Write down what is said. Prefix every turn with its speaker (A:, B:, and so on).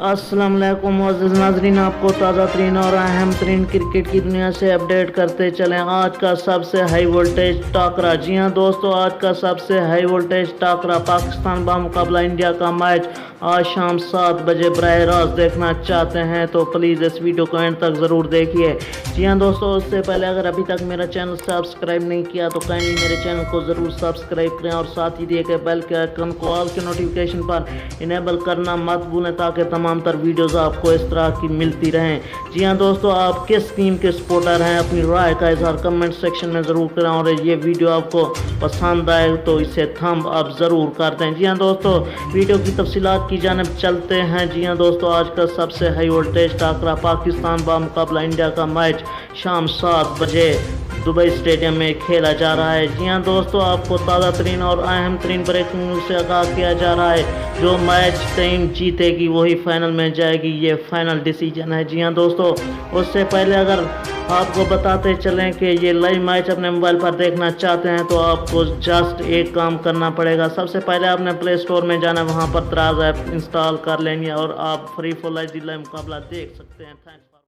A: अस्सलाम वालेकुम अज़ीज़ नाज़रीन, आपको ताज़ा तरीन और अहम तरीन क्रिकेट की दुनिया से अपडेट करते चलें। आज का सबसे हाई वोल्टेज टाकरा, जी हाँ दोस्तों, आज का सबसे हाई वोल्टेज टाकरा पाकिस्तान बामुकाबला इंडिया का मैच आज शाम 7 बजे बराह रास्त देखना चाहते हैं तो प्लीज़ इस वीडियो को एंड तक ज़रूर देखिए। जी हाँ दोस्तों, उससे पहले अगर अभी तक मेरा चैनल सब्सक्राइब नहीं किया तो काइंडली मेरे चैनल को ज़रूर सब्सक्राइब करें और साथ ही दिए गए बेल के आइकन को ऑल के नोटिफिकेशन पर इनेबल करना मत भूलें ताकि तमाम तर वीडियोज़ आपको इस तरह की मिलती रहें। जी हाँ दोस्तों, आप किस टीम के सपोर्टर हैं अपनी राय का इज़हार कमेंट सेक्शन में ज़रूर करें और ये वीडियो आपको पसंद आए तो इसे थंब अप ज़रूर कर दें। जी हाँ दोस्तों, वीडियो की तफसीलात की जानिब चलते हैं। जी हाँ दोस्तों, आज का सबसे हाई वोल्टेज टाकरा पाकिस्तान बामुकाबला इंडिया का मैच शाम 7 बजे दुबई स्टेडियम में खेला जा रहा है। जी हाँ दोस्तों, आपको ताज़ा तरीन और अहम तरीन ब्रेकिंग न्यूज़ से आगाह किया जा रहा है। जो मैच टीम जीतेगी वही फाइनल में जाएगी, ये फाइनल डिसीजन है। जी हाँ दोस्तों, उससे पहले अगर आपको बताते चलें कि ये लाइव मैच अपने मोबाइल पर देखना चाहते हैं तो आपको जस्ट एक काम करना पड़ेगा। सबसे पहले आपने प्ले स्टोर में जाना है, वहाँ पर दराज ऐप इंस्टॉल कर लेंगे और आप फ्री फॉर लाइव मुकाबला देख सकते हैं। थैंक्स।